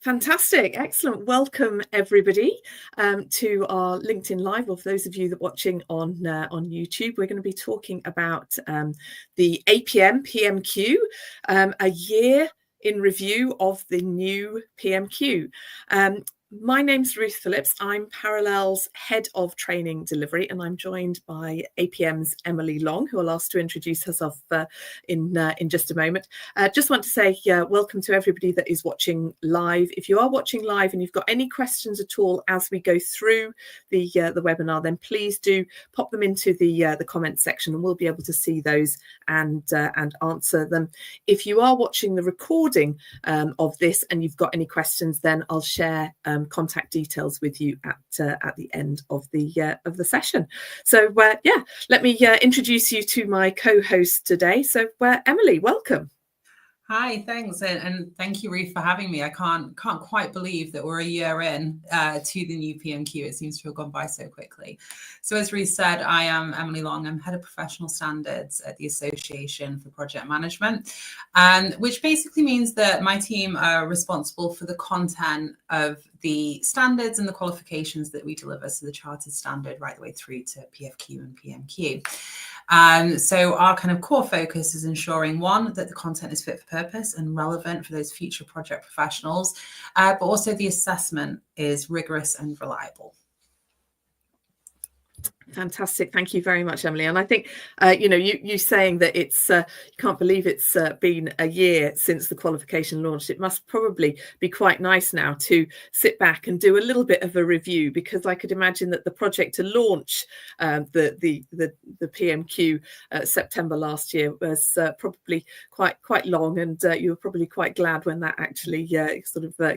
Fantastic. Excellent. Welcome, everybody, to our LinkedIn Live, or for those of you that are watching on YouTube. We're going to be talking about the APM PMQ, a year in review of the new PMQ. My name's Ruth Phillips. I'm Parallel's Head of Training Delivery, and I'm joined by APM's Emily Long, who I'll ask to introduce herself in just a moment. Just want to say welcome to everybody that is watching live. If you are watching live and you've got any questions at all as we go through the webinar, then please do pop them into the comments section, and we'll be able to see those and answer them. If you are watching the recording of this and you've got any questions, then I'll share contact details with you at the end of the session. So let me introduce you to my co-host today. So Emily, welcome. Hi, thanks, and thank you, Ruth, for having me. I can't quite believe that we're a year in to the new PMQ. It seems to have gone by so quickly. So as Ruth said, I am Emily Long. I'm Head of Professional Standards at the Association for Project Management, which basically means that my team are responsible for the content of the standards and the qualifications that we deliver, so the chartered standard right the way through to PFQ and PMQ. So our kind of core focus is ensuring, one, that the content is fit for purpose and relevant for those future project professionals, but also the assessment is rigorous and reliable. Fantastic. Thank you very much, Emily. And I think, you saying that it's, you can't believe it's been a year since the qualification launched. It must probably be quite nice now to sit back and do a little bit of a review, because I could imagine that the project to launch the PMQ September last year was probably quite long, and you were probably quite glad when that actually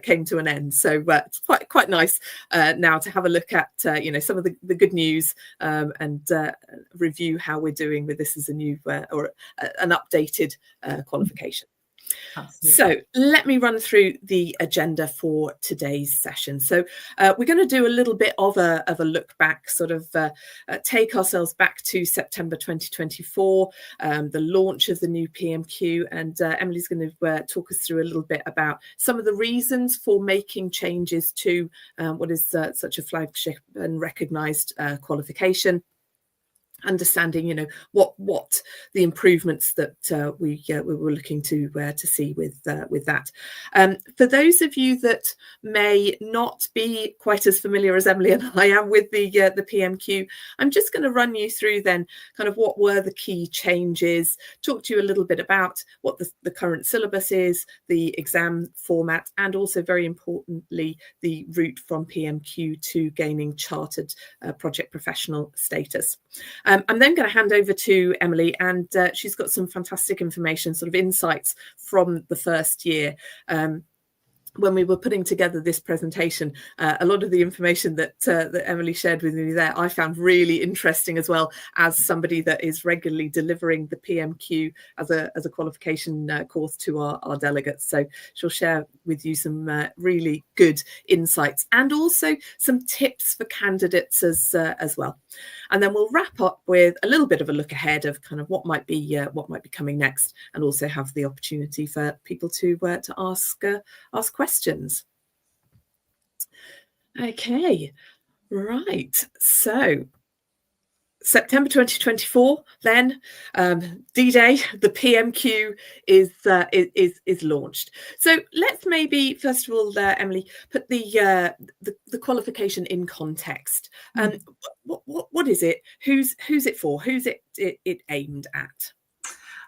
came to an end. So it's quite nice now to have a look at some of the good news. And review how we're doing with this as a new or an updated qualification. Absolutely. So let me run through the agenda for today's session. So we're going to do a little bit of a look back, take ourselves back to September 2024, the launch of the new PMQ, and Emily's going to talk us through a little bit about some of the reasons for making changes to what is such a flagship and recognised qualification. Understanding, what the improvements that we were looking to see with that. For those of you that may not be quite as familiar as Emily and I am with the PMQ, I'm just going to run you through then kind of what were the key changes, talk to you a little bit about what the current syllabus is, the exam format, and also very importantly the route from PMQ to gaining chartered project professional status. I'm then going to hand over to Emily, and she's got some fantastic information, sort of insights from the first year. When we were putting together this presentation, a lot of the information that Emily shared with me there, I found really interesting as well, as somebody that is regularly delivering the PMQ as a qualification course to our delegates. So she'll share with you some really good insights and also some tips for candidates as well. And then we'll wrap up with a little bit of a look ahead of kind of what might be coming next, and also have the opportunity for people to ask questions. Okay, right. So September 2024, then D-Day, the PMQ is launched. So let's maybe first of all, Emily, put the qualification in context. What is it? Who's it for? Who's it aimed at?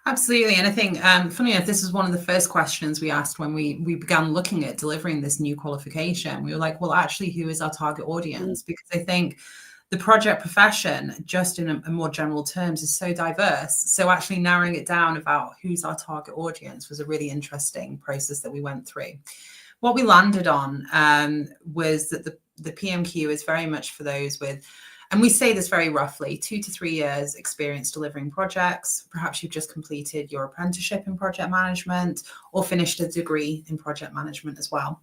Absolutely. And I think, funny enough, this is one of the first questions we asked when we began looking at delivering this new qualification. We were like, well, actually, who is our target audience? Because I think the project profession, just in a more general terms, is so diverse. So actually narrowing it down about who's our target audience was a really interesting process that we went through. What we landed on was that the PMQ is very much for those with, and we say this very roughly, 2 to 3 years experience delivering projects. Perhaps you've just completed your apprenticeship in project management or finished a degree in project management as well.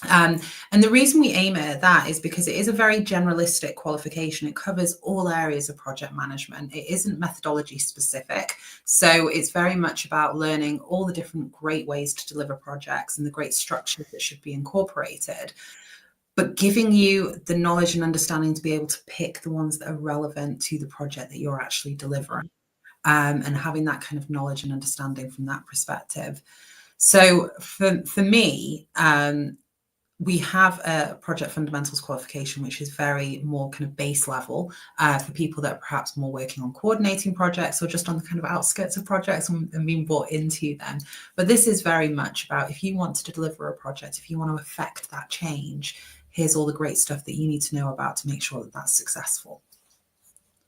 And the reason we aim it at that is because it is a very generalistic qualification. It covers all areas of project management. It isn't methodology specific. So it's very much about learning all the different great ways to deliver projects and the great structures that should be incorporated, but giving you the knowledge and understanding to be able to pick the ones that are relevant to the project that you're actually delivering, and having that kind of knowledge and understanding from that perspective. So for me, we have a project fundamentals qualification, which is very more kind of base level for people that are perhaps more working on coordinating projects or just on the kind of outskirts of projects and being brought into them. But this is very much about, if you want to deliver a project, if you want to affect that change, here's all the great stuff that you need to know about to make sure that that's successful.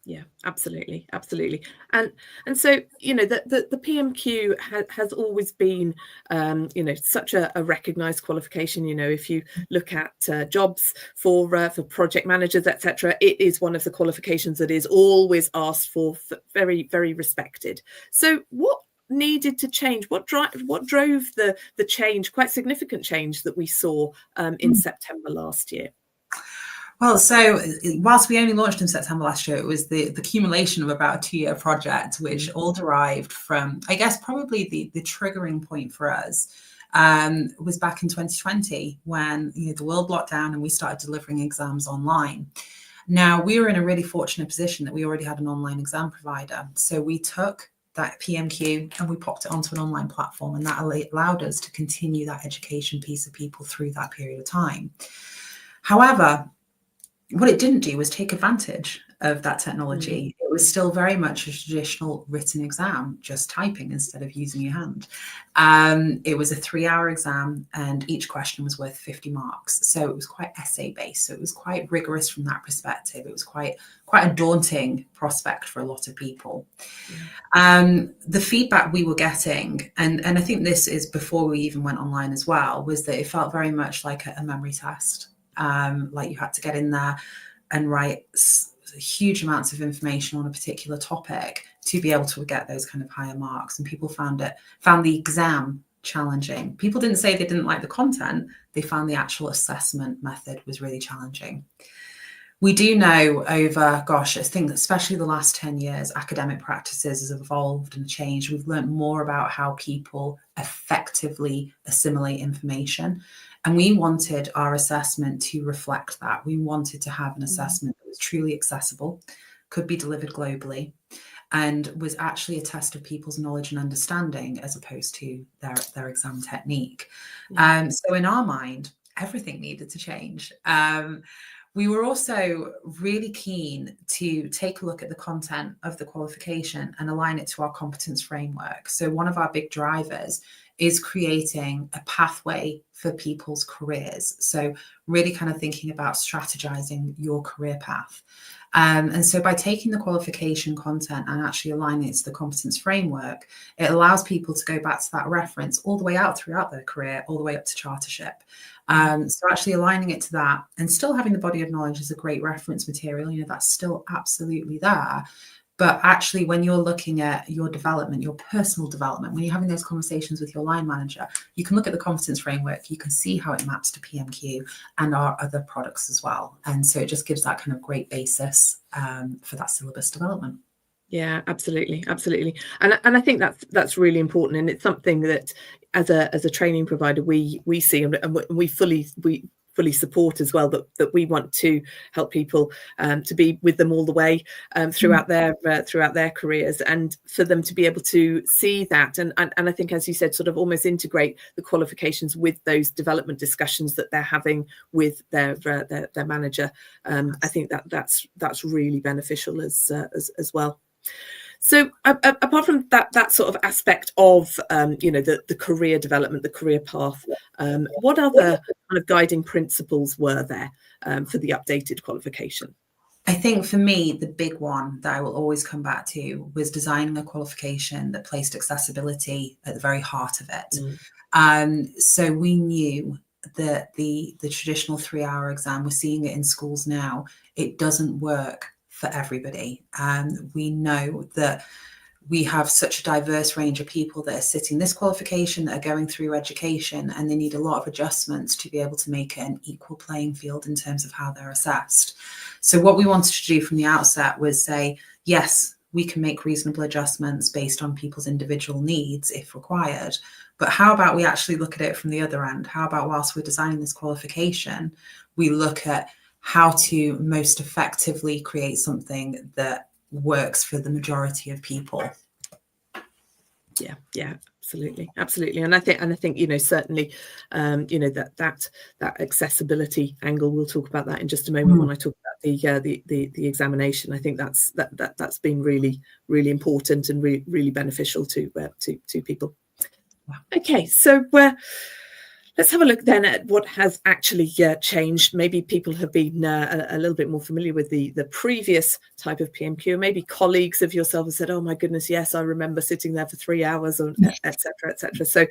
Yeah, absolutely, absolutely. And so, you know, the PMQ has always been, you know, such a recognised qualification. You know, if you look at jobs for project managers, etc., it is one of the qualifications that is always asked for, very, very respected. So what needed to change? What drove the change, quite significant change that we saw in September last year? Well, so whilst we only launched in September last year, it was the accumulation of about a 2-year project, which all derived from, I guess, probably the triggering point for us was back in 2020 when, you know, the world locked down and we started delivering exams online. Now, we were in a really fortunate position that we already had an online exam provider. So we took that PMQ and we popped it onto an online platform, and that allowed us to continue that education piece of people through that period of time. However, what it didn't do was take advantage of that technology. It was still very much a traditional written exam, just typing instead of using your hand. It was a 3-hour exam and each question was worth 50 marks. So it was quite essay based. So it was quite rigorous from that perspective. It was quite a daunting prospect for a lot of people. The feedback we were getting, and I think this is before we even went online as well, was that it felt very much like a memory test. Like you had to get in there and write huge amounts of information on a particular topic to be able to get those kind of higher marks. And people found the exam challenging. People didn't say they didn't like the content. They found the actual assessment method was really challenging. We do know over, I think especially the last 10 years, academic practices have evolved and changed. We've learned more about how people effectively assimilate information. And we wanted our assessment to reflect that. We wanted to have an assessment that was truly accessible, could be delivered globally, and was actually a test of people's knowledge and understanding as opposed to their exam technique. So in our mind, everything needed to change. We were also really keen to take a look at the content of the qualification and align it to our competence framework. So one of our big drivers is creating a pathway for people's careers. So really kind of thinking about strategizing your career path. And so by taking the qualification content and actually aligning it to the competence framework, it allows people to go back to that reference all the way out throughout their career, all the way up to chartership. So actually aligning it to that and still having the body of knowledge as a great reference material, you know, that's still absolutely there. But actually, when you're looking at your development, your personal development, when you're having those conversations with your line manager, you can look at the competence framework, you can see how it maps to PMQ and our other products as well. And so it just gives that kind of great basis for that syllabus development. Yeah, absolutely, absolutely, and I think that's really important, and it's something that as a training provider we see and we fully support as well, that we want to help people to be with them all the way throughout their careers, and for them to be able to see that and I think, as you said, sort of almost integrate the qualifications with those development discussions that they're having with their manager. I think that's really beneficial as well. So apart from that sort of aspect of you know, the career development, the career path, what other kind of guiding principles were there for the updated qualification? I think for me, the big one that I will always come back to was designing a qualification that placed accessibility at the very heart of it. So we knew that the traditional 3-hour exam, we're seeing it in schools now, it doesn't work for everybody. We know that we have such a diverse range of people that are sitting this qualification, that are going through education, and they need a lot of adjustments to be able to make it an equal playing field in terms of how they're assessed. So what we wanted to do from the outset was say, yes, we can make reasonable adjustments based on people's individual needs if required. But how about we actually look at it from the other end? How about whilst we're designing this qualification, we look at how to most effectively create something that works for the majority of people. Yeah, absolutely. And I think certainly that accessibility angle, we'll talk about that in just a moment when I talk about the examination. I think that's been really important and really beneficial to people. Okay, so let's have a look then at what has actually changed. Maybe people have been a little bit more familiar with the previous type of PMQ. Maybe colleagues of yourself have said, "Oh my goodness, yes, I remember sitting there for 3 hours," or etc. So,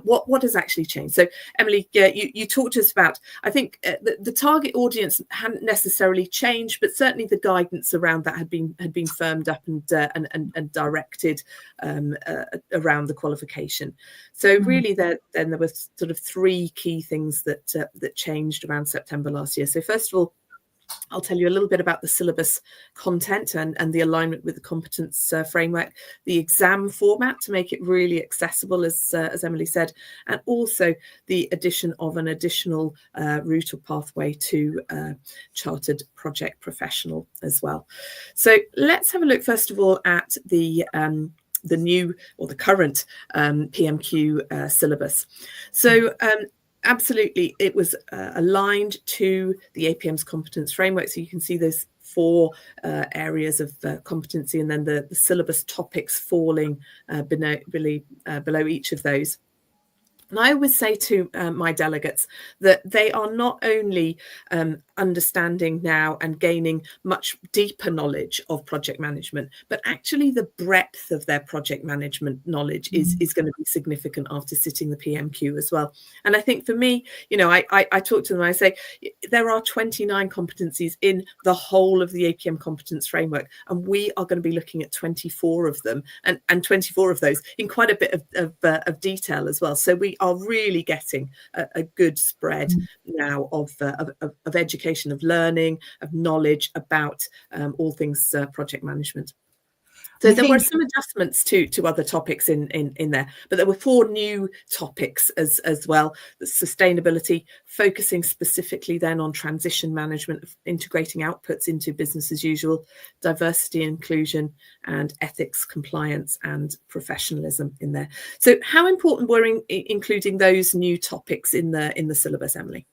what has actually changed? So, Emily, you talked to us about. I think the target audience hadn't necessarily changed, but certainly the guidance around that had been firmed up and directed around the qualification. So, really, there was sort of three key things that changed around September last year. So first of all, I'll tell you a little bit about the syllabus content and the alignment with the competence framework, the exam format to make it really accessible, as Emily said, and also the addition of an additional route or pathway to chartered project professional as well. So let's have a look first of all at the new or the current PMQ syllabus. So absolutely, it was aligned to the APM's competence framework. So you can see there's 4 areas of competency, and then the syllabus topics falling below each of those. And I always say to my delegates that they are not only understanding now and gaining much deeper knowledge of project management, but actually the breadth of their project management knowledge is going to be significant after sitting the PMQ as well. And I think for me, I talk to them, I say, there are 29 competencies in the whole of the APM competence framework, and we are going to be looking at 24 of them, and 24 of those in quite a bit of detail as well. So we are really getting a good spread now of education, of learning, of knowledge about all things project management. So there were some adjustments to other topics in there, but there were 4 new topics as well. The sustainability, focusing specifically then on transition management, integrating outputs into business as usual, diversity, inclusion, and ethics, compliance, and professionalism in there. So how important were including those new topics in the syllabus, Emily?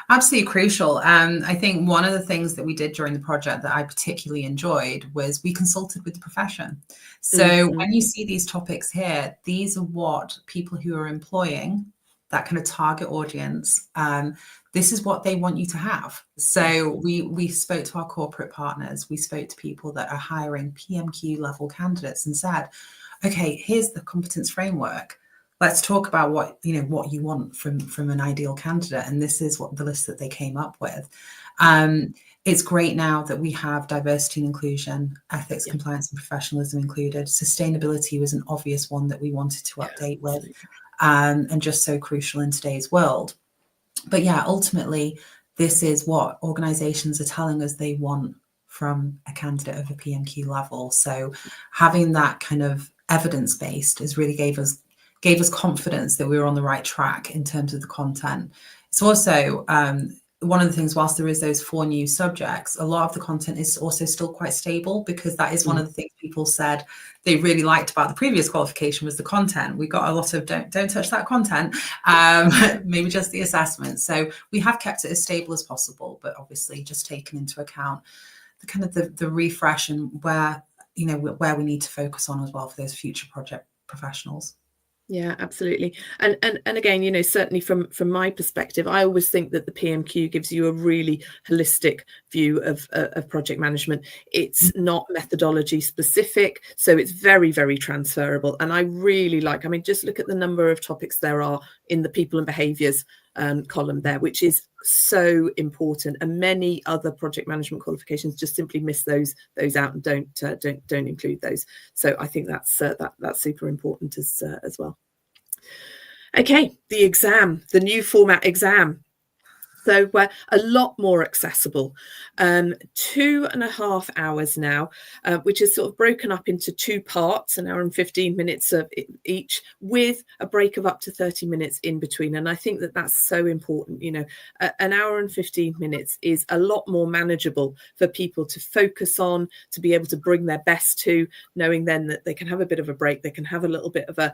Absolutely crucial. I think one of the things that we did during the project that I particularly enjoyed was we consulted with the profession. So when you see these topics here, these are what people who are employing that kind of target audience, this is what they want you to have. So we spoke to our corporate partners, we spoke to people that are hiring PMQ level candidates and said, okay, here's the competence framework. Let's talk about what you want from an ideal candidate. And this is what the list that they came up with. It's great now that we have diversity and inclusion, ethics, compliance, and professionalism included. Sustainability was an obvious one that we wanted to update with, and just so crucial in today's world. But yeah, ultimately, this is what organizations are telling us they want from a candidate of a PMQ level. So having that kind of evidence-based has really gave us confidence that we were on the right track in terms of the content. It's also one of the things, whilst there is those 4 new subjects, a lot of the content is also still quite stable, because that is one of the things people said they really liked about the previous qualification was the content. We got a lot of don't touch that content, maybe just the assessment. So we have kept it as stable as possible, but obviously just taken into account the kind of the refresh and where we need to focus on as well for those future project professionals. Yeah, absolutely. And again, certainly from my perspective, I always think that the PMQ gives you a really holistic view of project management. It's not methodology specific, so it's very, very transferable. And I really just look at the number of topics there are in the people and behaviours column there, which is so important, and many other project management qualifications just simply miss those out and don't include those. So I think that's super important as well. Okay, the exam, the new format exam. So a lot more accessible, 2.5 hours now, which is sort of broken up into 2 parts, an hour and 15 minutes of each, with a break of up to 30 minutes in between. And I think that that's so important. You know, an hour and 15 minutes is a lot more manageable for people to focus on, to be able to bring their best to, knowing then that they can have a bit of a break, they can have a little bit of a,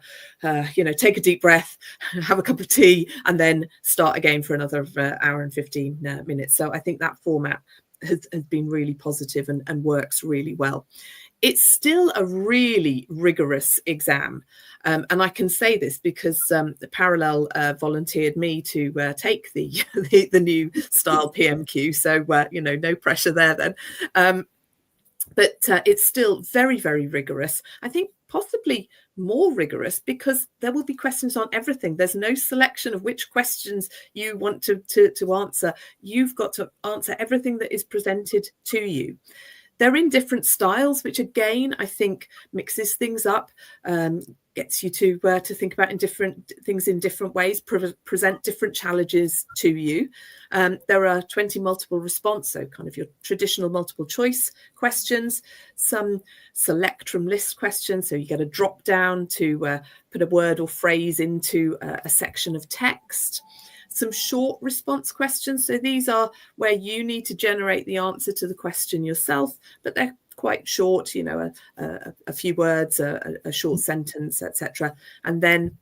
take a deep breath, have a cup of tea, and then start again for another hour and 15 minutes. So I think that format has been really positive and works really well. It's still a really rigorous exam. And I can say this because the Parallel volunteered me to take the new style PMQ. So, no pressure there then. But it's still very, very rigorous. I think possibly more rigorous because there will be questions on everything. There's no selection of which questions you want to answer. You've got to answer everything that is presented to you. They're in different styles, which again, I think mixes things up, gets you to think about different things in different ways, present different challenges to you. There are 20 multiple response, so kind of your traditional multiple choice questions, some select from list questions, so you get a drop down to put a word or phrase into a section of text. Some short response questions. So these are where you need to generate the answer to the question yourself, but they're quite short, a few words, a short sentence, etc. And then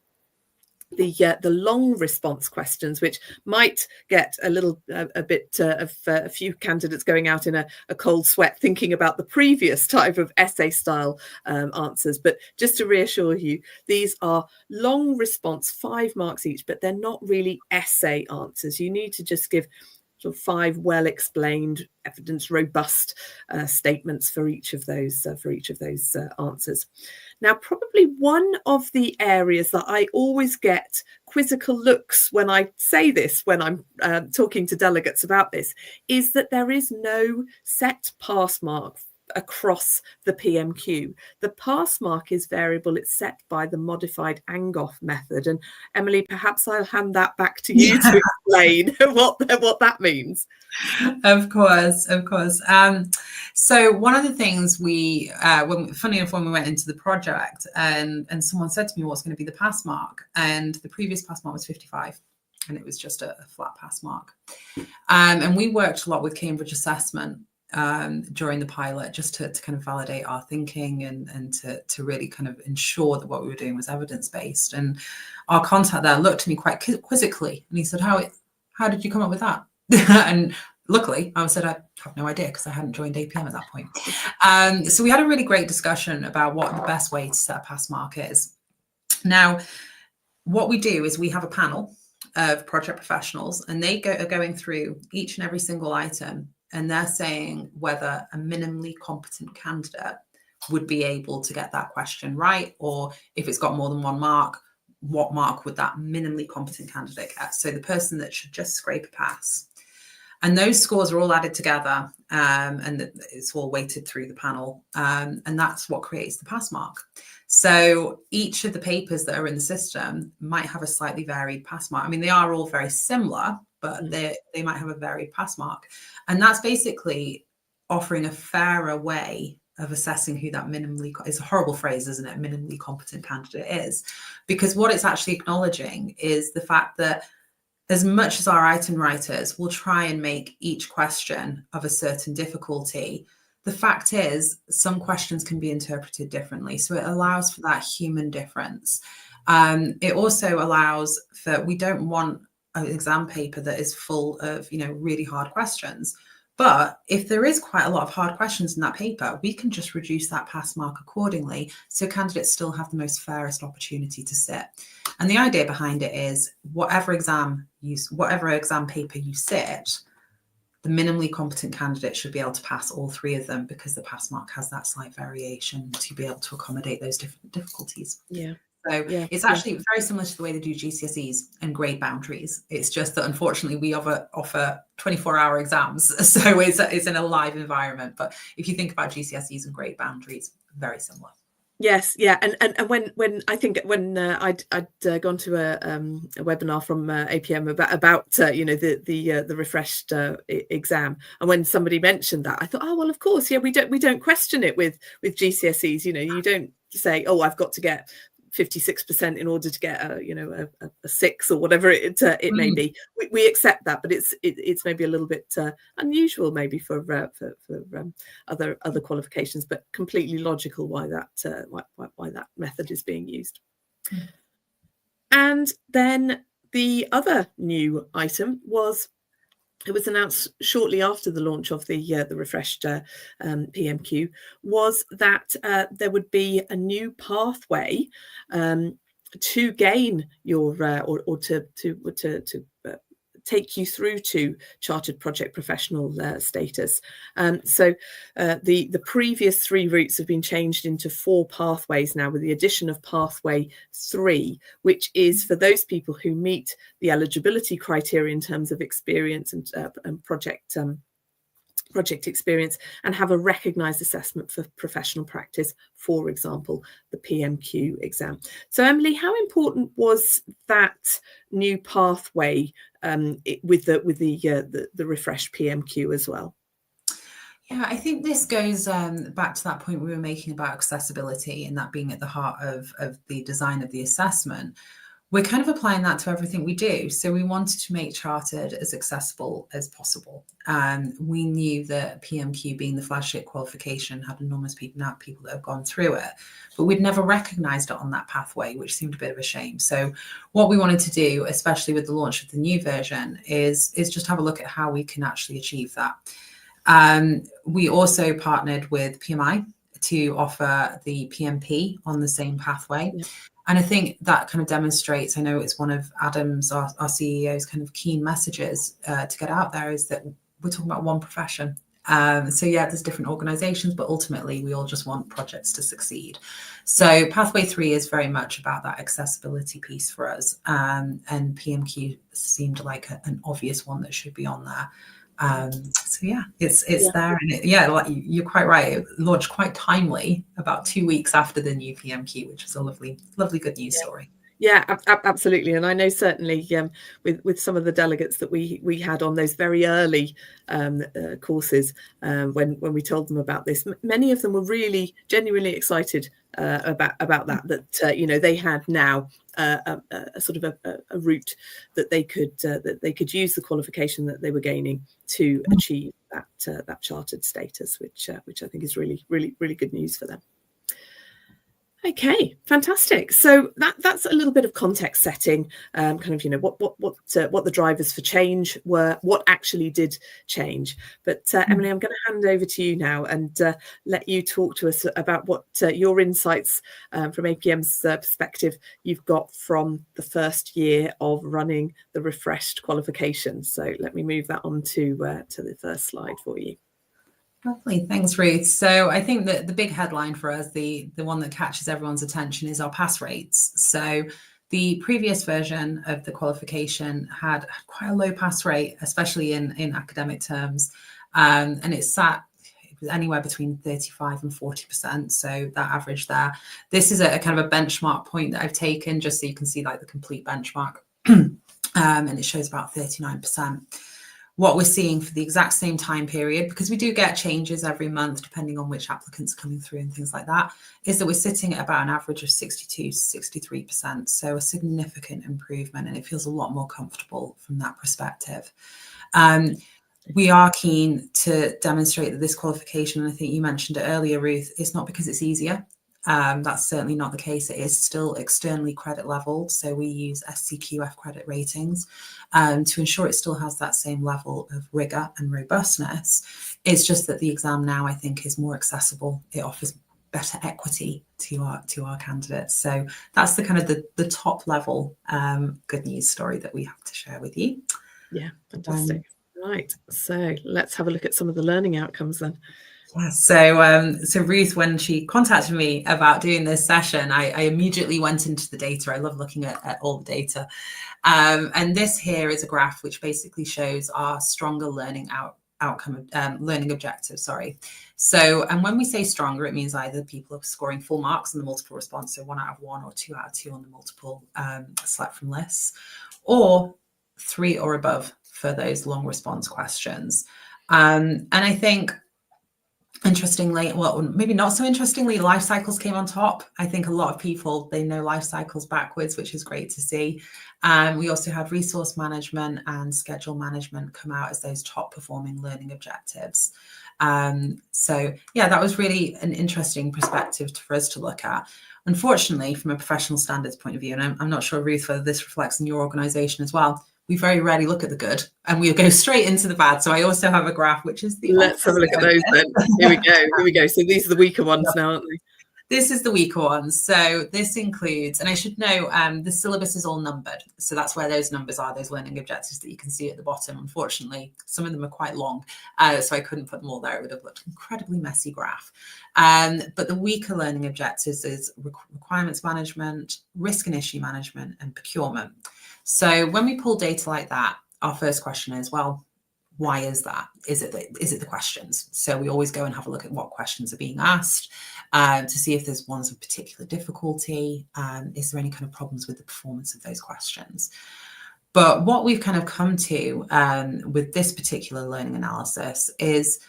the long response questions, which might get a bit of a few candidates going out in a cold sweat thinking about the previous type of essay style answers. But just to reassure you, these are long response, 5 marks each, but they're not really essay answers. You need to just give sort of 5 well-explained, evidence robust statements for each of those answers. Now, probably one of the areas that I always get quizzical looks when I say this, when I'm talking to delegates about this, is that there is no set pass mark across the PMQ. The pass mark is variable. It's set by the modified Angoff method. And Emily, perhaps I'll hand that back to you to explain what that means. Of course. So one of the things funny enough, when we went into the project and someone said to me, what's going to be the pass mark? And the previous pass mark was 55. And it was just a flat pass mark. And we worked a lot with Cambridge Assessment during the pilot, just to kind of validate our thinking and to really kind of ensure that what we were doing was evidence-based. And our contact there looked at me quite quizzically, and he said, how did you come up with that? And luckily I said, I have no idea, because I hadn't joined APM at that point. So we had a really great discussion about what the best way to set a pass mark is. Now, what we do is we have a panel of project professionals, and they are going through each and every single item, and they're saying whether a minimally competent candidate would be able to get that question right, or if it's got more than 1 mark, what mark would that minimally competent candidate get? So the person that should just scrape a pass. And those scores are all added together, and it's all weighted through the panel, and that's what creates the pass mark. So each of the papers that are in the system might have a slightly varied pass mark. I mean, they are all very similar, but they might have a varied pass mark. And that's basically offering a fairer way of assessing who that it's a horrible phrase, isn't it? Minimally competent candidate is, because what it's actually acknowledging is the fact that as much as our item writers will try and make each question of a certain difficulty, the fact is some questions can be interpreted differently. So it allows for that human difference. It also allows for, we don't want an exam paper that is full of, really hard questions. But if there is quite a lot of hard questions in that paper, we can just reduce that pass mark accordingly, so candidates still have the most fairest opportunity to sit. And the idea behind it is whatever exam paper you sit, the minimally competent candidate should be able to pass all 3 of them, because the pass mark has that slight variation to be able to accommodate those different difficulties. Yeah. So it's actually very similar to the way they do GCSEs and grade boundaries. It's just that unfortunately we offer 24-hour exams, so it's in a live environment. But if you think about GCSEs and grade boundaries, very similar. Yes, yeah, and when I think when I'd gone to a webinar from APM about the refreshed exam, and when somebody mentioned that, I thought, oh well, of course, yeah, we don't question it with GCSEs. You don't say, oh, I've got to get 56% in order to get a 6 or whatever it may be. We accept that, but it's maybe a little bit unusual maybe for other qualifications, but completely logical why that method is being used. And then the other new item was, it was announced shortly after the launch of the refreshed PMQ, was that there would be a new pathway to gain your or to take you through to chartered project professional status. So the previous 3 routes have been changed into 4 pathways now, with the addition of pathway 3, which is for those people who meet the eligibility criteria in terms of experience and project experience, and have a recognised assessment for professional practice, for example, the PMQ exam. So, Emily, how important was that new pathway with the refreshed PMQ as well? Yeah, I think this goes back to that point we were making about accessibility, and that being at the heart of the design of the assessment. We're kind of applying that to everything we do. So we wanted to make chartered as accessible as possible. We knew that PMQ, being the flagship qualification, had enormous people that have gone through it, but we'd never recognised it on that pathway, which seemed a bit of a shame. So what we wanted to do, especially with the launch of the new version, is just have a look at how we can actually achieve that. We also partnered with PMI to offer the PMP on the same pathway. Yeah. And I think that kind of demonstrates, I know it's one of Adam's, our CEO's kind of keen messages to get out there, is that we're talking about one profession. So yeah, there's different organizations, but ultimately we all just want projects to succeed. So pathway 3 is very much about that accessibility piece for us. And PMQ seemed like an obvious one that should be on there. So yeah, it's there, and like you're quite right. It launched quite timely, about 2 weeks after the new PMQ, which is a lovely good news story. Yeah, absolutely. And I know certainly with some of the delegates that we had on those very early courses, when we told them about this, many of them were really genuinely excited about that they had now a sort of a route that they could use the qualification that they were gaining to achieve that chartered status, which I think is really good news for them. Okay, fantastic. So that's a little bit of context setting, kind of what the drivers for change were, what actually did change. But Emily, I'm going to hand over to you now and let you talk to us about what your insights from APM's perspective you've got from the first year of running the refreshed qualification. So let me move that on to the first slide for you. Lovely, thanks, Ruth. So I think that the big headline for us, the one that catches everyone's attention, is our pass rates. So the previous version of the qualification had quite a low pass rate, especially in academic terms, and it was anywhere between 35 and 40%. So that average there. This is a kind of a benchmark point that I've taken just so you can see like the complete benchmark, and it shows about 39%. What we're seeing for the exact same time period, because we do get changes every month depending on which applicants are coming through and things like that, is that we're sitting at about an average of 62 to 63%. So a significant improvement, and it feels a lot more comfortable from that perspective. We are keen to demonstrate that this qualification, and I think you mentioned it earlier, Ruth, is not because it's easier. That's certainly not the case. It is still externally credit leveled. So we use SCQF credit ratings to ensure it still has that same level of rigor and robustness. It's just that the exam now, I think, is more accessible. It offers better equity to our candidates. So that's the kind of the top level good news story that we have to share with you. Yeah, fantastic. Right. So let's have a look at some of the learning outcomes then. Yeah, so Ruth, when she contacted me about doing this session, I immediately went into the data. I love looking at all the data. And this here is a graph which basically shows our stronger learning learning objectives, sorry. So, and when we say stronger, it means either people are scoring full marks on the multiple response, so 1 out of 1 or 2 out of 2 on the multiple select from lists, or 3 or above for those long response questions. And I think, interestingly, well, maybe not so interestingly, life cycles came on top. I think a lot of people, they know life cycles backwards, which is great to see. We also had resource management and schedule management come out as those top performing learning objectives. So yeah, that was really an interesting perspective for us to look at. Unfortunately, from a professional standards point of view, and I'm not sure, Ruth, whether this reflects in your organization as well, we very rarely look at the good and we'll go straight into the bad. So I also have a graph, which is the Let's have a look at those then. Here we go. Here we go. So these are the weaker ones now, aren't they? This is the weaker ones. So this includes, and I should know, the syllabus is all numbered. So that's where those numbers are, those learning objectives that you can see at the bottom. Unfortunately, some of them are quite long, so I couldn't put them all there. It would have looked an incredibly messy graph. But the weaker learning objectives is requirements management, risk and issue management, and procurement. So when we pull data like that, our first question is, well, why is that? Is it the questions? So we always go and have a look at what questions are being asked to see if there's ones of particular difficulty. Is there any kind of problems with the performance of those questions? But what we've kind of come to with this particular learning analysis is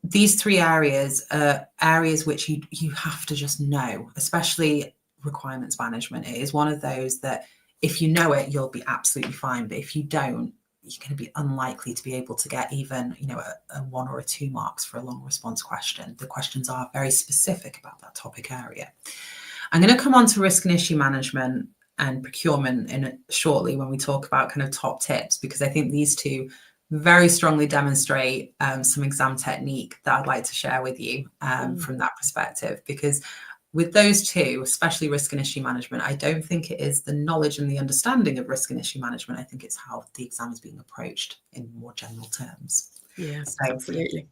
these 3 areas are areas which you have to just know, especially requirements management. It is one of those that if you know it, you'll be absolutely fine. But if you don't, you're going to be unlikely to be able to get even, a 1 or a 2 marks for a long response question. The questions are very specific about that topic area. I'm going to come on to risk and issue management and procurement shortly when we talk about kind of top tips, because I think these 2 very strongly demonstrate some exam technique that I'd like to share with you from that perspective, because with those 2, especially risk and issue management, I don't think it is the knowledge and the understanding of risk and issue management. I think it's how the exam is being approached in more general terms. Yeah, absolutely.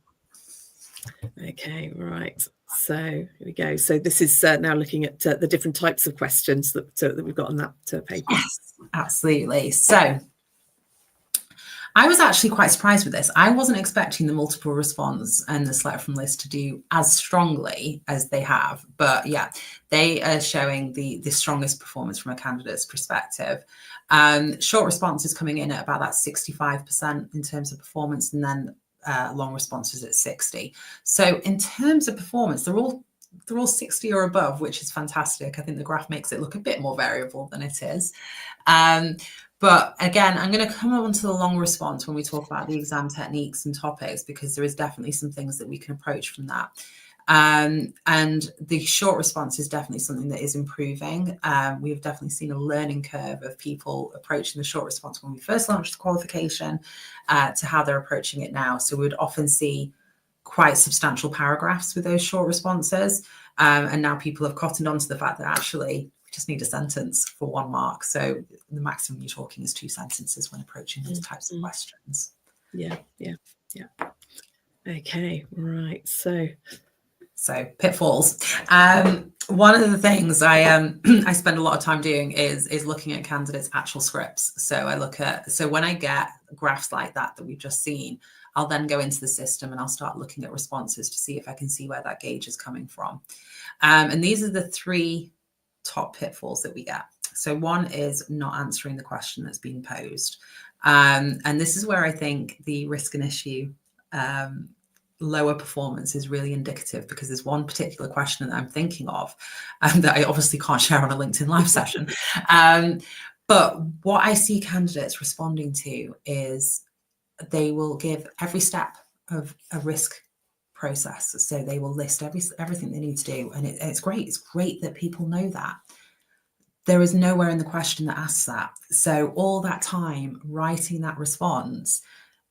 Okay, right. So here we go. So this is now looking at the different types of questions that we've got on that paper. Yes, absolutely. So I was actually quite surprised with this. I wasn't expecting the multiple response and the select from list to do as strongly as they have. But yeah, they are showing the strongest performance from a candidate's perspective. Short response is coming in at about that 65% in terms of performance, and then long responses at 60. So in terms of performance, they're all 60 or above, which is fantastic. I think the graph makes it look a bit more variable than it is. But again, I'm going to come on to the long response when we talk about the exam techniques and topics, because there is definitely some things that we can approach from that. And the short response is definitely something that is improving. We have definitely seen a learning curve of people approaching the short response when we first launched the qualification to how they're approaching it now. So we would often see quite substantial paragraphs with those short responses. And now people have cottoned on to the fact that actually just need a sentence for 1 mark. So the maximum you're talking is 2 sentences when approaching those types of questions. Yeah. Okay, right. So pitfalls. One of the things I spend a lot of time doing is looking at candidates' actual scripts. So when I get graphs like that we've just seen, I'll then go into the system and I'll start looking at responses to see if I can see where that gauge is coming from. And these are the 3 top pitfalls that we get. So one is not answering the question that's being posed. And this is where I think the risk and issue lower performance is really indicative, because there's one particular question that I'm thinking of that I obviously can't share on a LinkedIn live session. But what I see candidates responding to is they will give every step of a risk process. So they will list everything they need to do. And it's great. It's great that people know that. There is nowhere in the question that asks that. So all that time writing that response,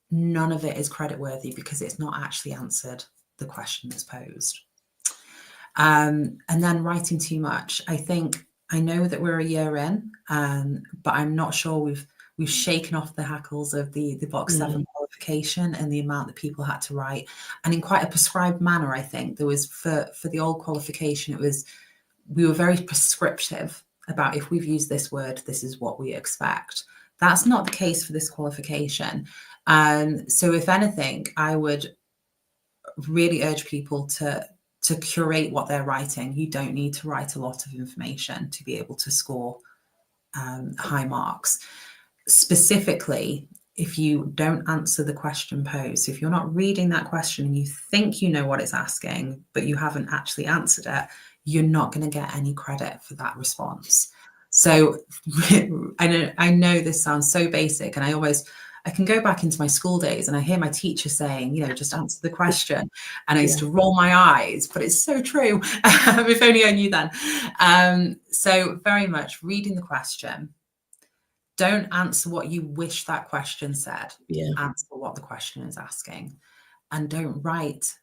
none of it is creditworthy because it's not actually answered the question that's posed. And then writing too much. I know that we're a year in, but I'm not sure we've shaken off the hackles of the box 7 qualification and the amount that people had to write, and in quite a prescribed manner. I think there was for the old qualification, we were very prescriptive about, if we've used this word, this is what we expect. That's not the case for this qualification. So if anything, I would really urge people to curate what they're writing. You don't need to write a lot of information to be able to score high marks. Specifically, if you don't answer the question posed, if you're not reading that question and you think you know what it's asking, but you haven't actually answered it, you're not going to get any credit for that response. So I know this sounds so basic, and I can go back into my school days and I hear my teacher saying, just answer the question. And I used to roll my eyes, but it's so true. If only I knew then. So very much reading the question. Don't answer what you wish that question said. Answer what the question is asking. And don't write.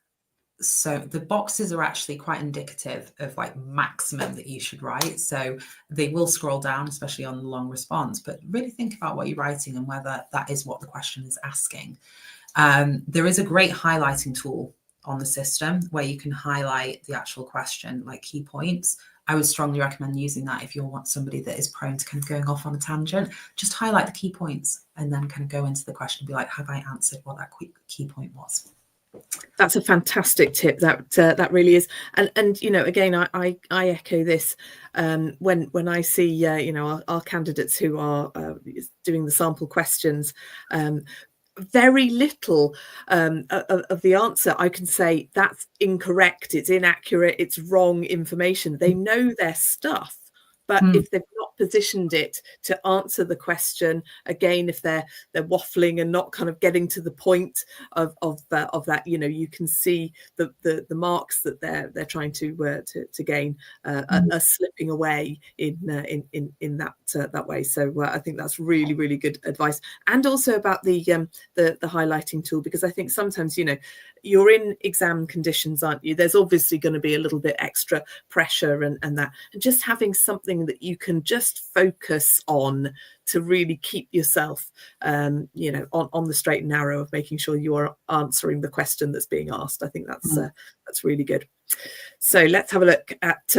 So the boxes are actually quite indicative of like maximum that you should write. So they will scroll down, especially on the long response, but really think about what you're writing and whether that is what the question is asking. There is a great highlighting tool on the system where you can highlight the actual question, like key points. I would strongly recommend using that if you want somebody that is prone to kind of going off on a tangent. Just highlight the key points and then kind of go into the question and be like, have I answered what that key point was? That's a fantastic tip. That really is, and again, I echo this when I see our candidates who are doing the sample questions. Very little of the answer I can say that's incorrect, it's inaccurate, it's wrong information. They know their stuff, but if they've not positioned it to answer the question, again, if they're waffling and not kind of getting to the point of that, you can see the marks that they're trying to gain are slipping away in that way. So I think that's really, really good advice. And also about the highlighting tool, because I think sometimes you're in exam conditions, aren't you? There's obviously going to be a little bit extra pressure and that, and just having something that you can just focus on to really keep yourself on the straight and narrow of making sure you are answering the question that's being asked. I think that's really good. So let's have a look at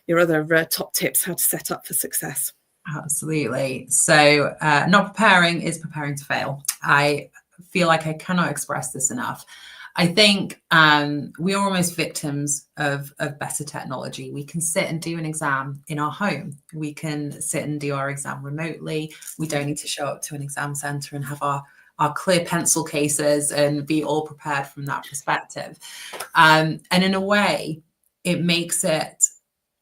your other top tips, how to set up for success. Absolutely. So not preparing is preparing to fail. I feel like I cannot express this enough. I think we are almost victims of better technology. We can sit and do an exam in our home. We can sit and do our exam remotely. We don't need to show up to an exam centre and have our clear pencil cases and be all prepared from that perspective. And in a way, it makes it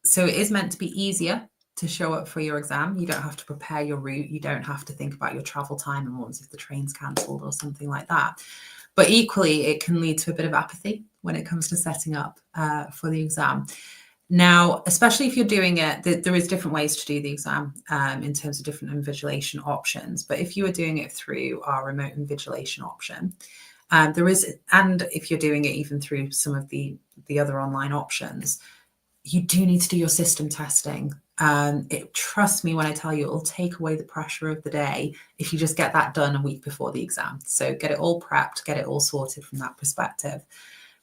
so it is meant to be easier to show up for your exam. You don't have to prepare your route. You don't have to think about your travel time and what if the train's cancelled or something like that. But equally, it can lead to a bit of apathy when it comes to setting up for the exam. Now, especially if you're doing it, there is different ways to do the exam in terms of different invigilation options. But if you are doing it through our remote invigilation option, there is, and if you're doing it even through some of the other online options, you do need to do your system testing. Trust me when I tell you, it'll take away the pressure of the day if you just get that done a week before the exam. So get it all prepped, get it all sorted from that perspective.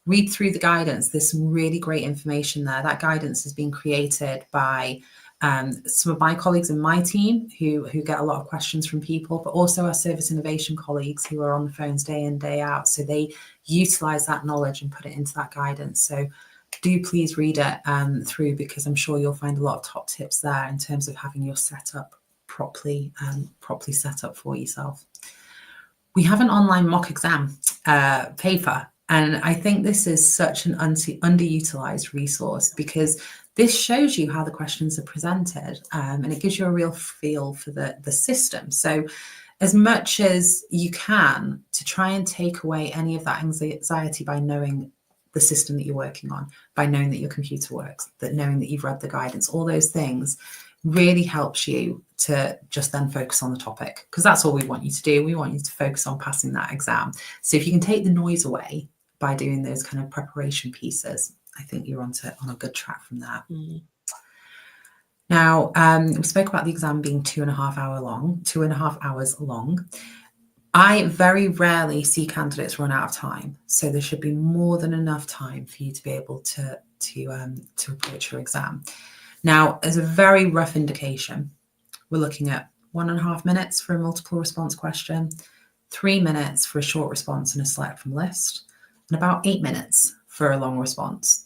Read through the guidance. There's some really great information there. That guidance has been created by some of my colleagues in my team who get a lot of questions from people, but also our service innovation colleagues who are on the phones day in, day out. So they utilize that knowledge and put it into that guidance. So do please read it through, because I'm sure you'll find a lot of top tips there in terms of having your setup properly set up for yourself. We have an online mock exam paper, and I think this is such an underutilized resource because this shows you how the questions are presented, and it gives you a real feel for the system. So as much as you can to try and take away any of that anxiety by knowing the system that you're working on, by knowing that your computer works, that knowing that you've read the guidance, all those things really helps you to just then focus on the topic, because that's all we want you to do. We want you to focus on passing that exam. So if you can take the noise away by doing those kind of preparation pieces, I think you're on a good track from that. Now, we spoke about the exam being 2.5 hours long. I very rarely see candidates run out of time, so there should be more than enough time for you to be able to approach your exam. Now, as a very rough indication, we're looking at 1.5 minutes for a multiple response question, 3 minutes for a short response and a select from list, and about 8 minutes for a long response.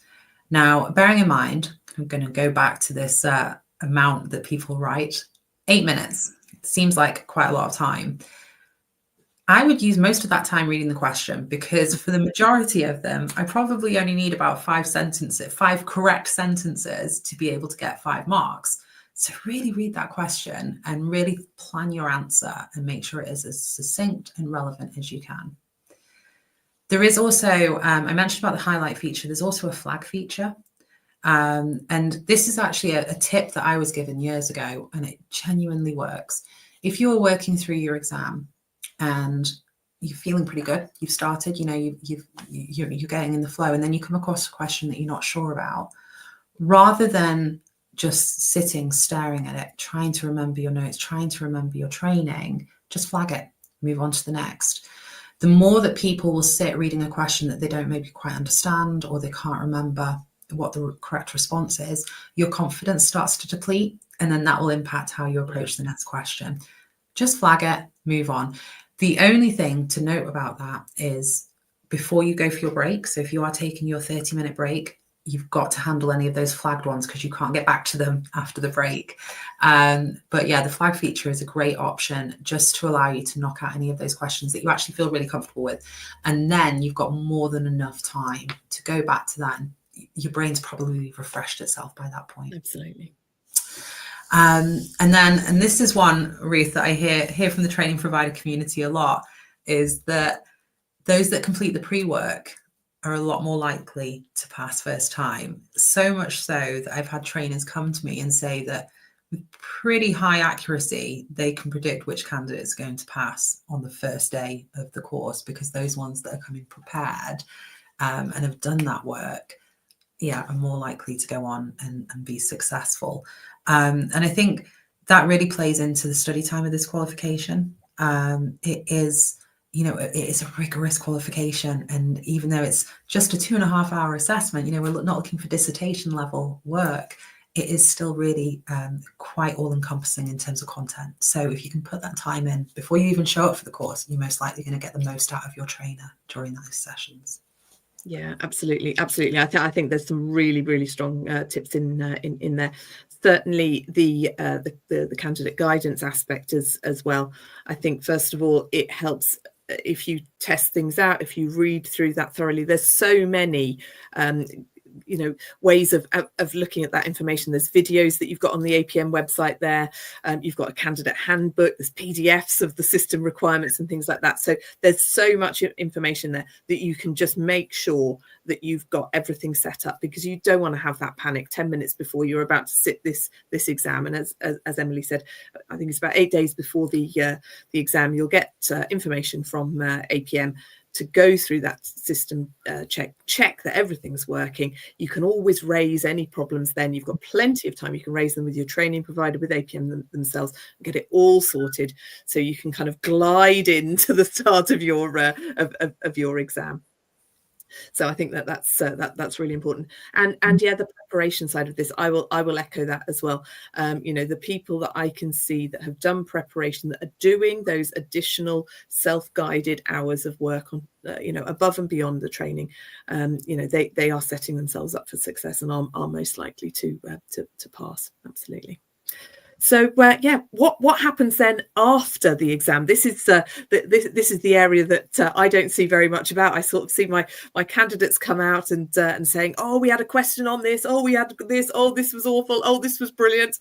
Now, bearing in mind, I'm going to go back to this amount that people write. 8 minutes seems like quite a lot of time. I would use most of that time reading the question, because for the majority of them, I probably only need about 5 correct sentences to be able to get 5 marks. So really read that question and really plan your answer and make sure it is as succinct and relevant as you can. There is also, I mentioned about the highlight feature, there's also a flag feature. And this is actually a tip that I was given years ago, and it genuinely works. If you're working through your exam and you're feeling pretty good, you've started, you're getting in the flow, and then you come across a question that you're not sure about, rather than just sitting staring at it, trying to remember your notes, trying to remember your training, just flag it, move on to the next. The more that people will sit reading a question that they don't maybe quite understand, or they can't remember what the correct response is, your confidence starts to deplete, and then that will impact how you approach the next question. Just flag it, move on. The only thing to note about that is before you go for your break, so if you are taking your 30-minute break, you've got to handle any of those flagged ones because you can't get back to them after the break. But yeah, the flag feature is a great option just to allow you to knock out any of those questions that you actually feel really comfortable with. And then you've got more than enough time to go back to that, and your brain's probably refreshed itself by that point. Absolutely. And this is one, Ruth, that I hear from the training provider community a lot, is that those that complete the pre-work are a lot more likely to pass first time. So much so that I've had trainers come to me and say that with pretty high accuracy, they can predict which candidate is going to pass on the first day of the course, because those ones that are coming prepared and have done that work, are more likely to go on and be successful. And I think that really plays into the study time of this qualification. It is a rigorous qualification. And even though it's just a 2.5-hour assessment, we're not looking for dissertation level work, it is still really quite all encompassing in terms of content. So if you can put that time in before you even show up for the course, you're most likely going to get the most out of your trainer during those sessions. Yeah, absolutely. I think there's some really, really strong tips in there. Certainly, the candidate guidance aspect as well. I think first of all, it helps if you test things out, if you read through that thoroughly. There's so many ways of looking at that information. There's videos that you've got on the APM website there. You've got a candidate handbook, there's PDFs of the system requirements and things like that. So there's so much information there that you can just make sure that you've got everything set up, because you don't want to have that panic 10 minutes before you're about to sit this exam. And as Emily said, I think it's about 8 days before the exam, you'll get information from APM to go through that system check that everything's working. You can always raise any problems then. You've got plenty of time. You can raise them with your training provider, with APM themselves, and get it all sorted so you can kind of glide into the start of your of your exam. So I think that's really important. And yeah, the preparation side of this, I will echo that as well. The people that I can see that have done preparation, that are doing those additional self-guided hours of work on above and beyond the training, they are setting themselves up for success and are most likely to pass. Absolutely. So what happens then after the exam? This is the area that I don't see very much about. I sort of see my candidates come out and saying, oh, we had a question on this, oh, we had this, oh, this was awful, oh, this was brilliant.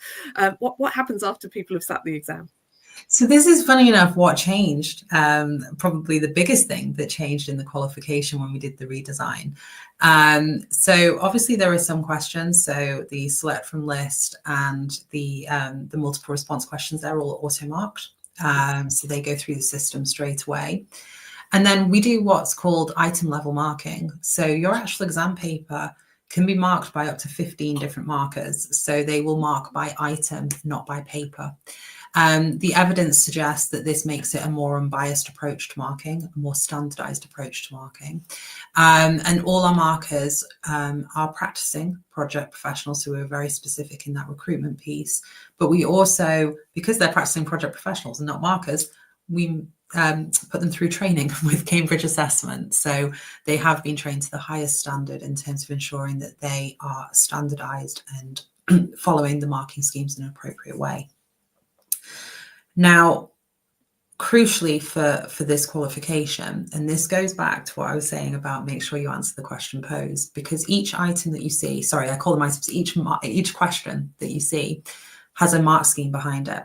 What happens after people have sat the exam? So this is funny enough what changed. Probably the biggest thing that changed in the qualification when we did the redesign. So obviously there are some questions. So the select from list and the multiple response questions, they're all auto marked. So they go through the system straight away. And then we do what's called item level marking. So your actual exam paper can be marked by up to 15 different markers. So they will mark by item, not by paper. The evidence suggests that this makes it a more unbiased approach to marking, a more standardized approach to marking. And all our markers are practicing project professionals who are very specific in that recruitment piece. But we also, because they're practicing project professionals and not markers, we put them through training with Cambridge Assessment. So they have been trained to the highest standard in terms of ensuring that they are standardized and following the marking schemes in an appropriate way. Now, crucially for this qualification, and this goes back to what I was saying about make sure you answer the question posed, because each item that you see, sorry, I call them items, each question that you see has a mark scheme behind it.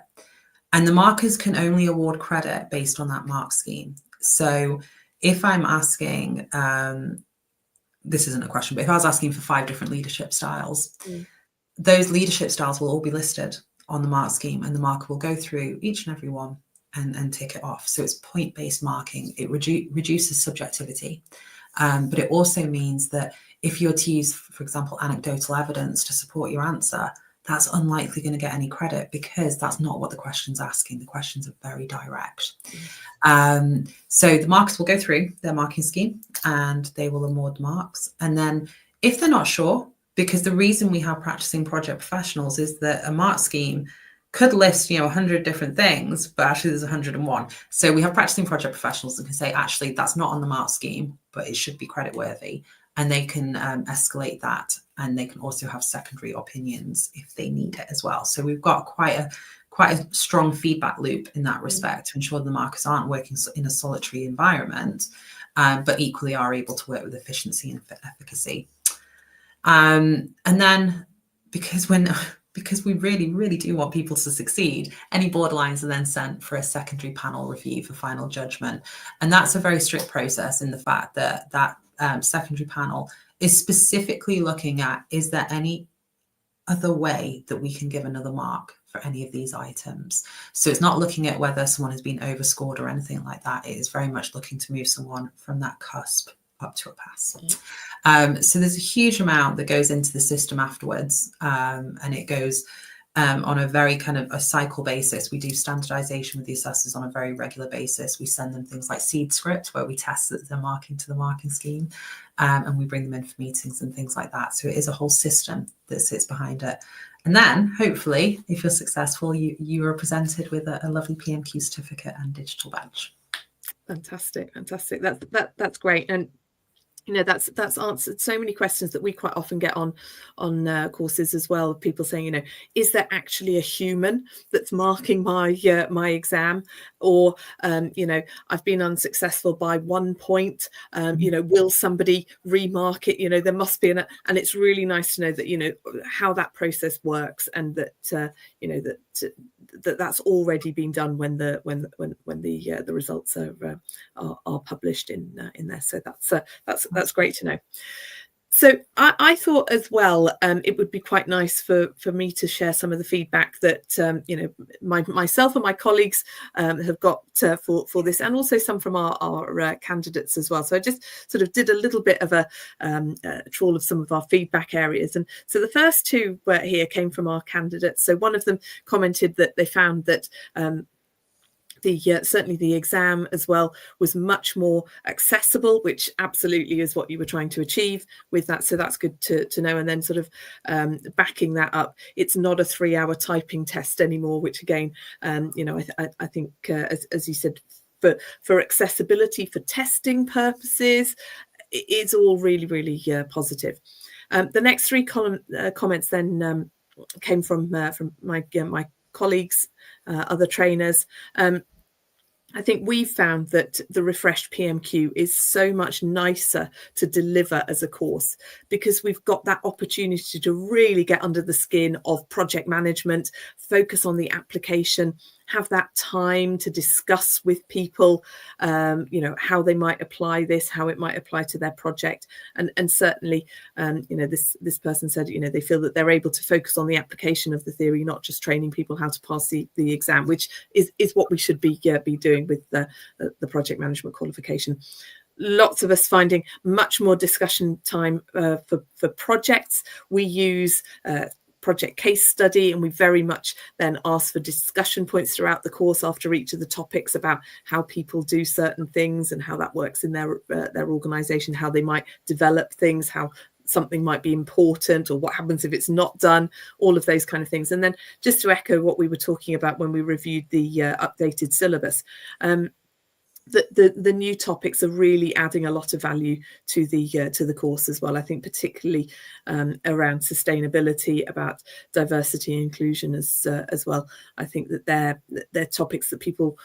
And the markers can only award credit based on that mark scheme. So if I'm asking, this isn't a question, but if I was asking for 5 different leadership styles, those leadership styles will all be listed on the mark scheme, and the marker will go through each and every one and tick it off. So it's point-based marking. It reduces subjectivity, but it also means that if you're to use, for example, anecdotal evidence to support your answer, that's unlikely going to get any credit, because that's not what the question's asking. The questions are very direct. So the markers will go through their marking scheme and they will award marks. And then if they're not sure, because the reason we have practicing project professionals is that a mark scheme could list, 100 different things, but actually there's 101. So we have practicing project professionals that can say, actually, that's not on the mark scheme, but it should be credit worthy. And they can escalate that. And they can also have secondary opinions if they need it as well. So we've got quite a strong feedback loop in that respect to ensure the markers aren't working in a solitary environment, but equally are able to work with efficiency and efficacy. And then because we really, really do want people to succeed, any borderlines are then sent for a secondary panel review for final judgment. And that's a very strict process in the fact that that secondary panel is specifically looking at, is there any other way that we can give another mark for any of these items? So it's not looking at whether someone has been overscored or anything like that. It is very much looking to move someone from that cusp up to a pass. So there's a huge amount that goes into the system afterwards, and it goes on a very kind of a cycle basis. We do standardization with the assessors on a very regular basis. We send them things like seed script, where we test that they're marking to the marking scheme, and we bring them in for meetings and things like that. So it is a whole system that sits behind it. And then hopefully, if you're successful, you are presented with a lovely PMQ certificate and digital badge. Fantastic. That's great. And that's answered so many questions that we quite often get on courses as well. People saying, is there actually a human that's marking my exam, or I've been unsuccessful by 1 point. Will somebody remark it? There must be and it's really nice to know that how that process works, and that that's already been done when the results are published in there. So that's great to know. So I thought as well, it would be quite nice for me to share some of the feedback that myself and my colleagues have got for this, and also some from our candidates as well. So I just sort of did a little bit of a trawl of some of our feedback areas. And so the first two here came from our candidates. So one of them commented that they found that certainly the exam as well was much more accessible, which absolutely is what you were trying to achieve with that. So that's good to know. And then sort of backing that up, it's not a 3-hour typing test anymore, which again, I think, as you said, for accessibility, for testing purposes, it's all really, really positive. The next 3 comments then came from my colleagues, other trainers. I think we've found that the refreshed PMQ is so much nicer to deliver as a course, because we've got that opportunity to really get under the skin of project management, focus on the application, have that time to discuss with people, how they might apply this, how it might apply to their project. And certainly, this person said, they feel that they're able to focus on the application of the theory, not just training people how to pass the exam, which is what we should be doing with the project management qualification. Lots of us finding much more discussion time for projects. We use project case study, and we very much then ask for discussion points throughout the course after each of the topics about how people do certain things and how that works in their organization, how they might develop things, how something might be important, or what happens if it's not done, all of those kind of things. And then just to echo what we were talking about when we reviewed the updated syllabus, the new topics are really adding a lot of value to the course as well. I think particularly around sustainability, about diversity and inclusion as well. I think that they're topics that people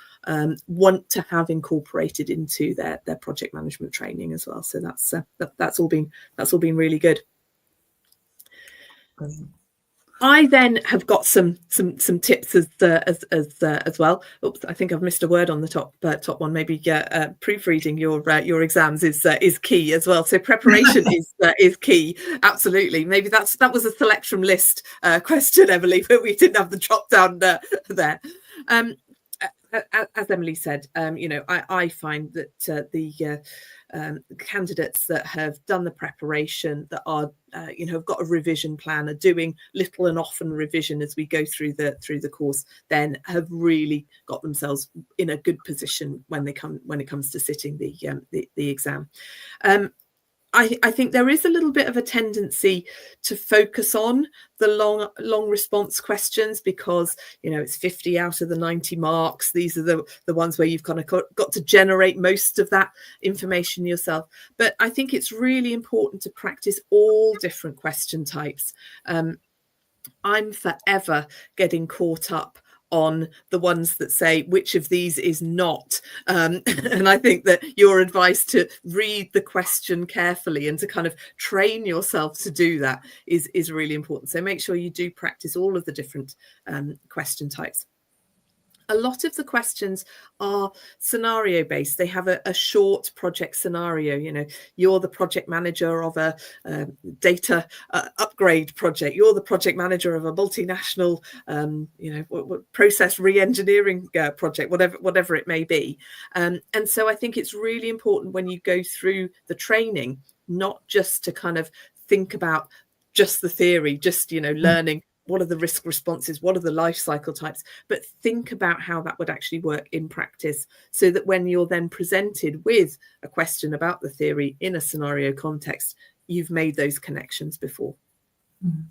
want to have incorporated into their project management training as well. So that's all been really good. Brilliant. I then have got some tips as well. Oops, I think I've missed a word on the top one. Maybe proofreading your exams is key as well. So preparation is key. Absolutely. Maybe that was a select from list question, Emily, but we didn't have the drop down there. As Emily said, I find that the candidates that have done the preparation, that are have got a revision plan, are doing little and often revision as we go through the course, then have really got themselves in a good position when it comes to sitting the exam. I think there is a little bit of a tendency to focus on the long response questions, because it's 50 out of the 90 marks. These are the ones where you've kind of got to generate most of that information yourself. But I think it's really important to practice all different question types. I'm forever getting caught up on the ones that say which of these is not, and I think that your advice to read the question carefully and to kind of train yourself to do that is really important. So make sure you do practice all of the different question types. A lot of the questions are scenario based. They have a short project scenario. You're the project manager of a data upgrade project. You're the project manager of a multinational, process re-engineering project, whatever it may be. And so I think it's really important when you go through the training, not just to kind of think about just the theory, just, learning what are the risk responses, what are the life cycle types, but think about how that would actually work in practice, so that when you're then presented with a question about the theory in a scenario context, you've made those connections before. Mm.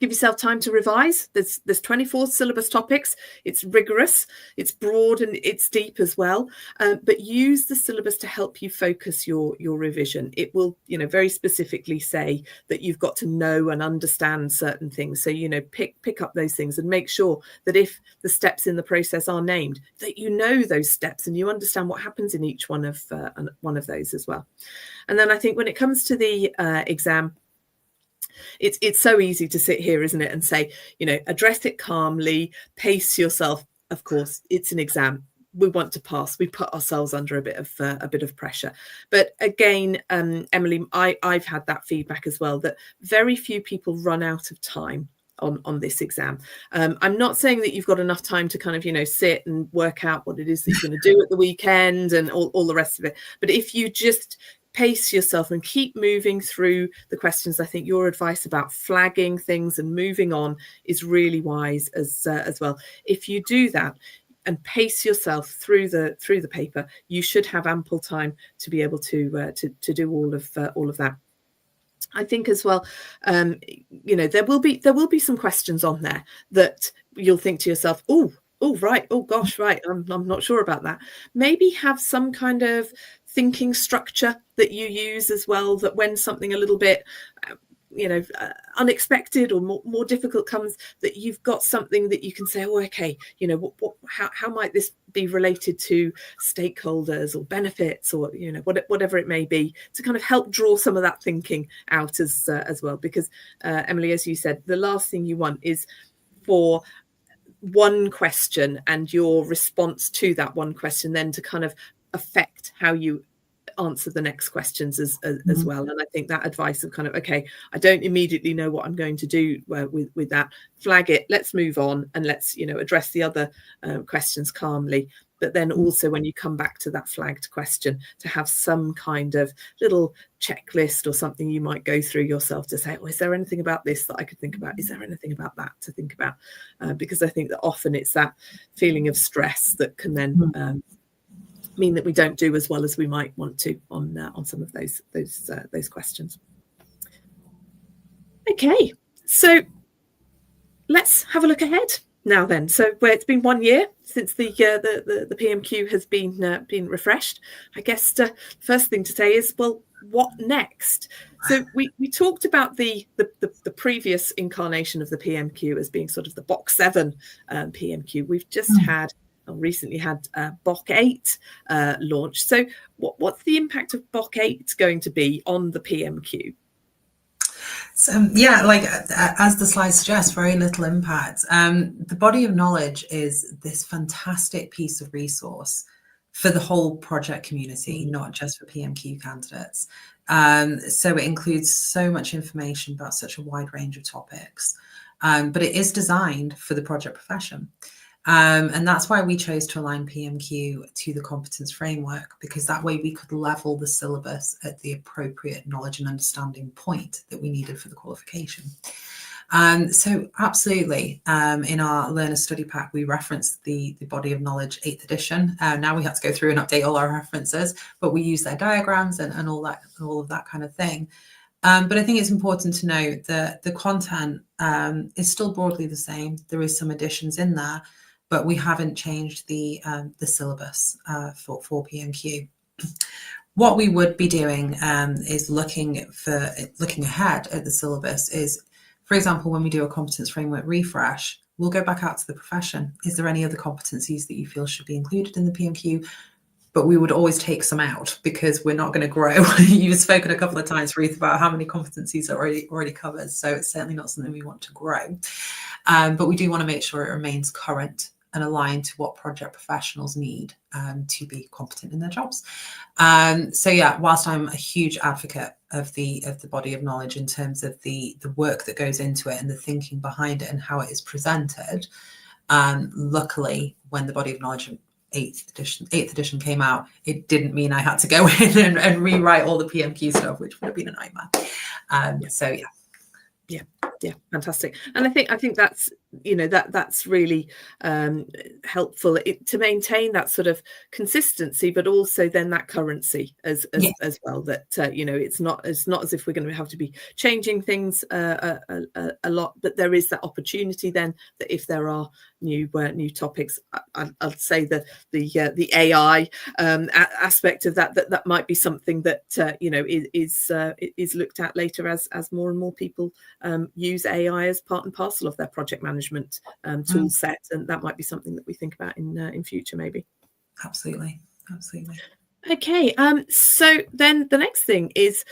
Give yourself time to revise. There's 24 syllabus topics. It's rigorous, it's broad, and it's deep as well. But use the syllabus to help you focus your revision. It will, very specifically say that you've got to know and understand certain things. So, pick up those things and make sure that if the steps in the process are named, that you know those steps and you understand what happens in each one of those as well. And then I think when it comes to the exam, it's so easy to sit here, isn't it, and say, address it calmly, pace yourself. Of course, it's an exam. We want to pass. We put ourselves under a bit of pressure. But again, Emily, I've had that feedback as well, that very few people run out of time on this exam. I'm not saying that you've got enough time to kind of, sit and work out what it is that you're going to do at the weekend and all the rest of it. But if you just pace yourself and keep moving through the questions, I think your advice about flagging things and moving on is really wise as well. If you do that and pace yourself through the paper, you should have ample time to be able to do all of that. I think as well, there will be some questions on there that you'll think to yourself, oh right, oh gosh, right, I'm not sure about that. Maybe have some kind of thinking structure that you use as well, that when something a little bit unexpected or more difficult comes, that you've got something that you can say, oh, okay, how might this be related to stakeholders or benefits, or whatever it may be, to kind of help draw some of that thinking out as well. Because Emily, as you said, the last thing you want is for one question and your response to that one question then to kind of affect how you answer the next questions as well. And I think that advice of kind of, okay, I don't immediately know what I'm going to do with that, flag it, let's move on, and let's, you know, address the other questions calmly. But then also when you come back to that flagged question, to have some kind of little checklist or something you might go through yourself to say, oh, is there anything about this that I could think about? Is there anything about that to think about? Because I think that often it's that feeling of stress that can then mean that we don't do as well as we might want to on some of those questions. Okay, so let's have a look ahead now then. So it's been 1 year since the PMQ has been refreshed. I guess the first thing to say is, well, what next? So we talked about the previous incarnation of the PMQ as being sort of the Box 7 PMQ. We've just recently had BOC 8 launch. So what's the impact of BOC 8 going to be on the PMQ? So yeah, like as the slide suggests, very little impact. The body of knowledge is this fantastic piece of resource for the whole project community, not just for PMQ candidates. So it includes so much information about such a wide range of topics, but it is designed for the project profession. And that's why we chose to align PMQ to the competence framework, because that way we could level the syllabus at the appropriate knowledge and understanding point that we needed for the qualification. So absolutely, in our learner study pack, we referenced the body of knowledge 8th edition. Now we had to go through and update all our references, but we use their diagrams and all of that kind of thing. But I think it's important to note that the content is still broadly the same. There is some additions in there, but we haven't changed the syllabus for PMQ. What we would be doing is looking ahead at the syllabus is, for example, when we do a competence framework refresh, we'll go back out to the profession. Is there any other competencies that you feel should be included in the PMQ? But we would always take some out because we're not going to grow. You've spoken a couple of times, Ruth, about how many competencies are already covered. So it's certainly not something we want to grow. But we do want to make sure it remains current and aligned to what project professionals need to be competent in their jobs. So yeah, whilst I'm a huge advocate of the body of knowledge in terms of the work that goes into it and the thinking behind it and how it is presented, luckily when the body of knowledge 8th edition came out, it didn't mean I had to go in and rewrite all the PMQ stuff, which would have been a nightmare. So yeah, fantastic. And I think that's, you know, that's really helpful to maintain that sort of consistency, but also then that currency as well, that you know, it's not as if we're going to have to be changing things a lot, but there is that opportunity then that if there are new topics, I'll say the AI aspect of that might be something that you know is looked at later as more and more people use AI as part and parcel of their project management tool set, and that might be something that we think about in future maybe. Absolutely. Okay, so then the next thing is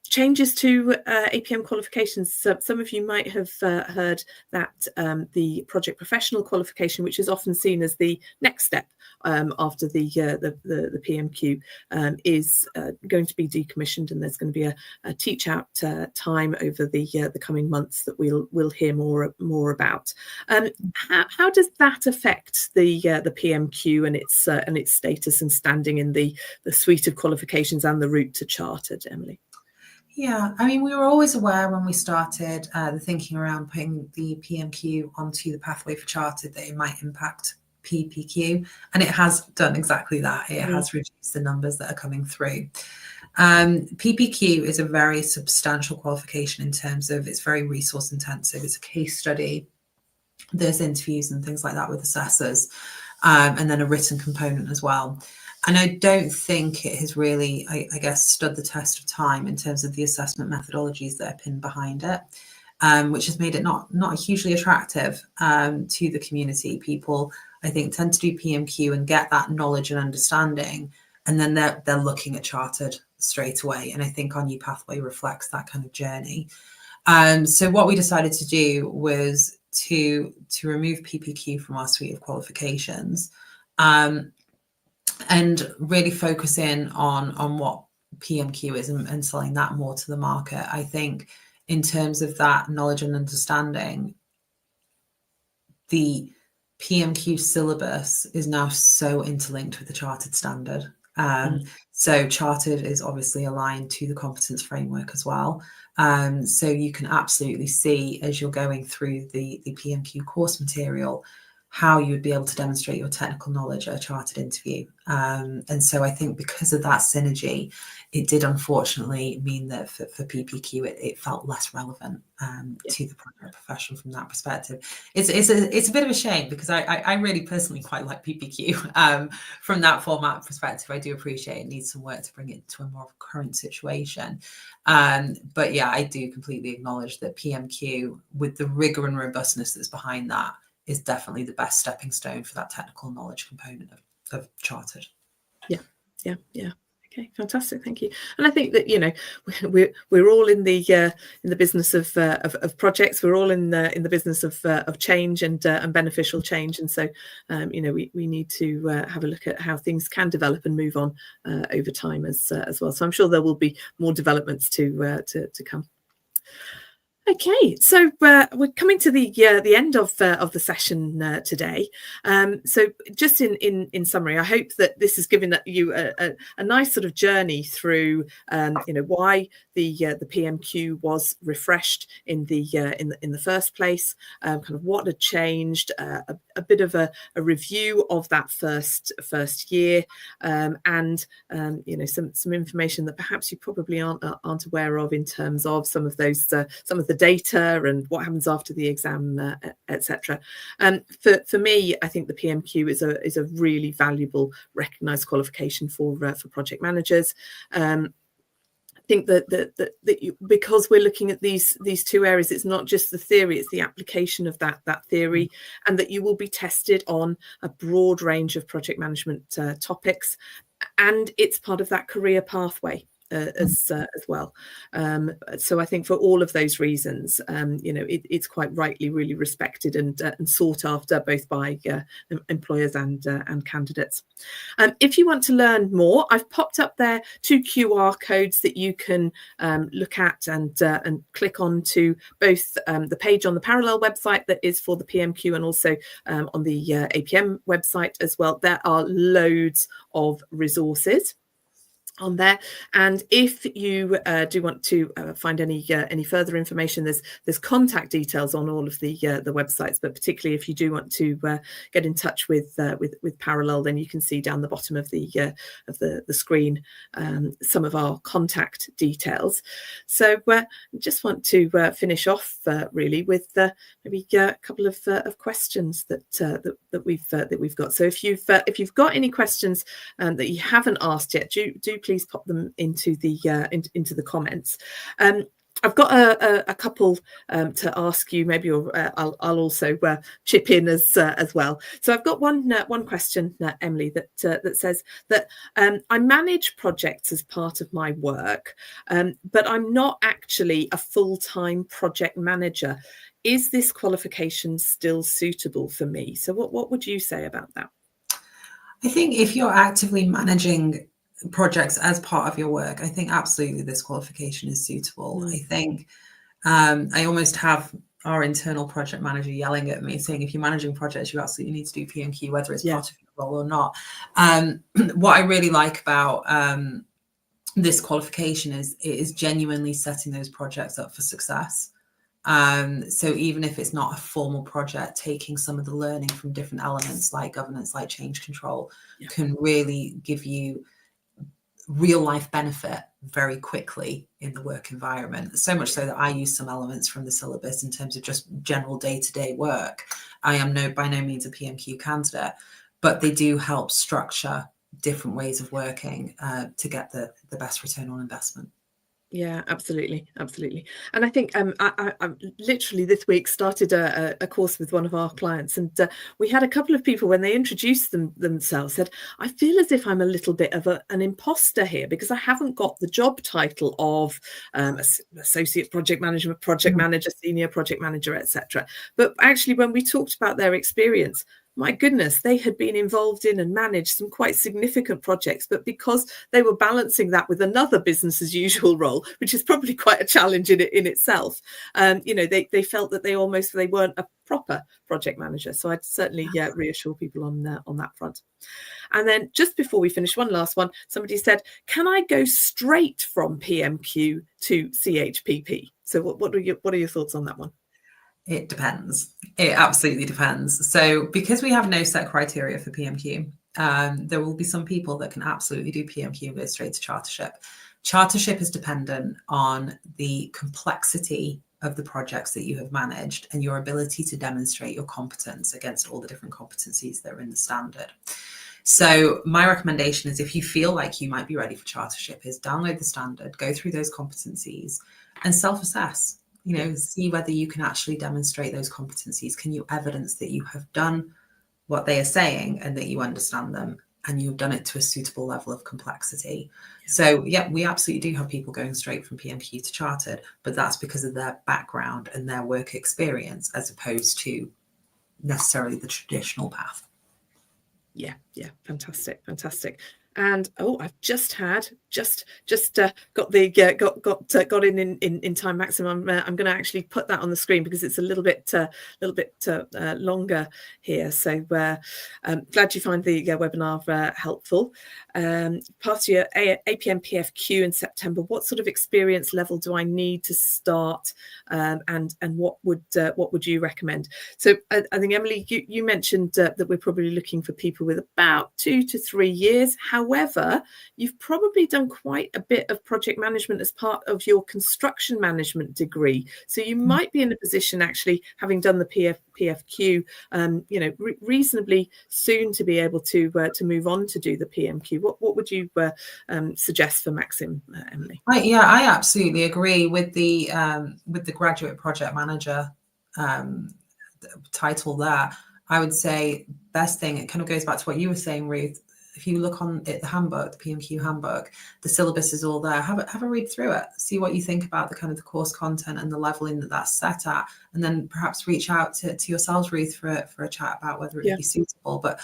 changes to APM qualifications. So some of you might have heard that the project professional qualification, which is often seen as the next step after the PMQ, is going to be decommissioned, and there's going to be a teach out time over the coming months that we'll hear more about. How does that affect the PMQ and its status and standing in the suite of qualifications and the route to chartered, Emily? Yeah, I mean, we were always aware when we started the thinking around putting the PMQ onto the pathway for chartered that it might impact PPQ, and it has done exactly that. It has reduced the numbers that are coming through. PPQ is a very substantial qualification in terms of it's very resource intensive. It's a case study. There's interviews and things like that with assessors, and then a written component as well. And I don't think it has really, I guess, stood the test of time in terms of the assessment methodologies that are pinned behind it, which has made it not hugely attractive to the community. People, I think, tend to do PMQ and get that knowledge and understanding, and then they're looking at chartered straight away. And I think our new pathway reflects that kind of journey. So what we decided to do was to remove PPQ from our suite of qualifications. and really focusing on what PMQ is and selling that more to the market. I think in terms of that knowledge and understanding, the PMQ syllabus is now so interlinked with the Chartered standard. So Chartered is obviously aligned to the competence framework as well. So you can absolutely see as you're going through the PMQ course material how you would be able to demonstrate your technical knowledge at a chartered interview. And so I think because of that synergy, it did unfortunately mean that for PPQ, it felt less relevant to the project professional from that perspective. It's a bit of a shame because I really personally quite like PPQ. From that format perspective, I do appreciate it needs some work to bring it to a more current situation. But yeah, I do completely acknowledge that PMQ, with the rigor and robustness that's behind that, is definitely the best stepping stone for that technical knowledge component of Chartered. Yeah. Okay, fantastic, thank you. And I think that we're all in the business of projects. We're all in the business of change and beneficial change. And so we need to have a look at how things can develop and move on over time as well. So I'm sure there will be more developments to come. Okay, so we're coming to the end of the session today. So just in summary, I hope that this has given you a nice sort of journey through why the PMQ was refreshed in the first place, kind of what had changed, a bit of a review of that first year, and some information that perhaps you probably aren't aware of in terms of some of the data and what happens after the exam, etc. For me, I think the PMQ is a really valuable recognised qualification for project managers. I think that because we're looking at these two areas, it's not just the theory, it's the application of that theory, and that you will be tested on a broad range of project management topics, and it's part of that career pathway as well. So I think for all of those reasons, it's quite rightly really respected and sought after both by employers and candidates. If you want to learn more, I've popped up there 2 QR codes that you can look at and click on to both the page on the Parallel website that is for the PMQ and also on the APM website as well. There are loads of resources on there, and if you do want to find any further information, there's contact details on all of the websites, but particularly if you do want to get in touch with Parallel, then you can see down the bottom of the screen some of our contact details. So just want to finish off really with maybe a couple of questions that we've got. So if you've got any questions that you haven't asked yet, do please pop them into the comments. I've got a couple to ask you, maybe, or I'll also chip in as well. So I've got one question, Emily, that says that I manage projects as part of my work, but I'm not actually a full-time project manager. Is this qualification still suitable for me? So what would you say about that? I think if you're actively managing projects as part of your work, I think absolutely this qualification is suitable. I think I almost have our internal project manager yelling at me saying, if you're managing projects, you absolutely need to do PMQ, whether it's part of your role or not. What I really like about this qualification is it is genuinely setting those projects up for success. So even if it's not a formal project, taking some of the learning from different elements like governance, like change control, can really give you real life benefit very quickly in the work environment. So much so that I use some elements from the syllabus in terms of just general day-to-day work. I am by no means a PMQ candidate, but they do help structure different ways of working to get the best return on investment. Yeah, absolutely. And I think I literally this week started a course with one of our clients, and we had a couple of people, when they introduced themselves, said, I feel as if I'm a little bit of an imposter here because I haven't got the job title of associate project manager, senior project manager, etc. But actually, when we talked about their experience, my goodness, they had been involved in and managed some quite significant projects, but because they were balancing that with another business as usual role, which is probably quite a challenge in itself, they felt that they weren't a proper project manager. So I'd certainly reassure people on that front. And then just before we finish, one last one, somebody said, can I go straight from PMQ to CHPP? So what are your thoughts on that one? It depends. It absolutely depends. So because we have no set criteria for PMQ, there will be some people that can absolutely do PMQ and go straight to chartership. Chartership is dependent on the complexity of the projects that you have managed and your ability to demonstrate your competence against all the different competencies that are in the standard. So my recommendation is, if you feel like you might be ready for chartership, is download the standard, go through those competencies and self-assess. See whether you can actually demonstrate those competencies. Can you evidence that you have done what they are saying and that you understand them, and you've done it to a suitable level of complexity? So yeah, we absolutely do have people going straight from PMQ to chartered, but that's because of their background and their work experience, as opposed to necessarily the traditional path. Yeah, fantastic. And I've just got in time, Maxim. I'm going to actually put that on the screen because it's a little bit longer here. So glad you find the webinar helpful. Past your APM PFQ in September, what sort of experience level do I need to start, and what would you recommend? So I think, Emily, you mentioned that we're probably looking for people with about 2 to 3 years. However, you've probably done quite a bit of project management as part of your construction management degree. So you might be in a position, actually, having done the PFQ, reasonably soon, to be able to move on to do the PMQ. What would you suggest for Maxim, Emily? I absolutely agree with the graduate project manager title there. I would say best thing, it kind of goes back to what you were saying, Ruth. If you look on the handbook, the PMQ handbook, the syllabus is all there. Have a read through it. See what you think about the kind of the course content and the leveling that's set at, and then perhaps reach out to yourselves, Ruth, for a chat about whether it would be suitable. But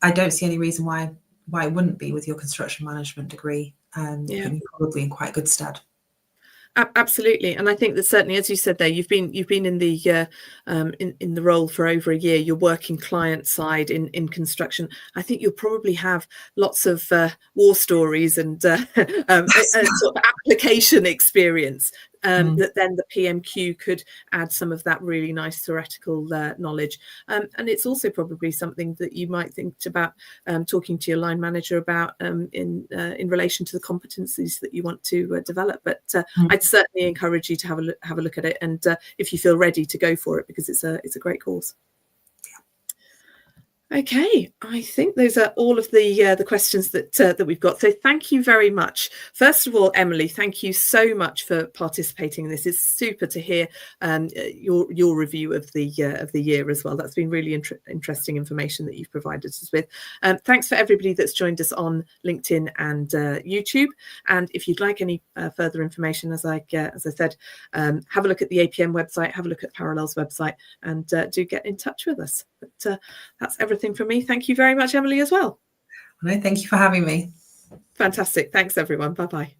I don't see any reason why it wouldn't be with your construction management degree. You're probably in quite good stead. Absolutely, and I think that certainly, as you said there, you've been in the in the role for over a year. You're working client side in construction. I think you'll probably have lots of war stories and sort of application experience. That then the PMQ could add some of that really nice theoretical knowledge, and it's also probably something that you might think about talking to your line manager about in relation to the competencies that you want to develop. But I'd certainly encourage you to have a look at it, and if you feel ready, to go for it, because it's a great course. Okay, I think those are all of the questions that we've got. So thank you very much. First of all, Emily, thank you so much for participating in this. It's super to hear your review of the year as well. That's been really interesting information that you've provided us with. Thanks for everybody that's joined us on LinkedIn and YouTube. And if you'd like any further information, as I said, have a look at the APM website, have a look at Parallel's website, and do get in touch with us. But that's everything from me. Thank you very much, Emily, as well. No, thank you for having me. Fantastic. Thanks, everyone. Bye-bye.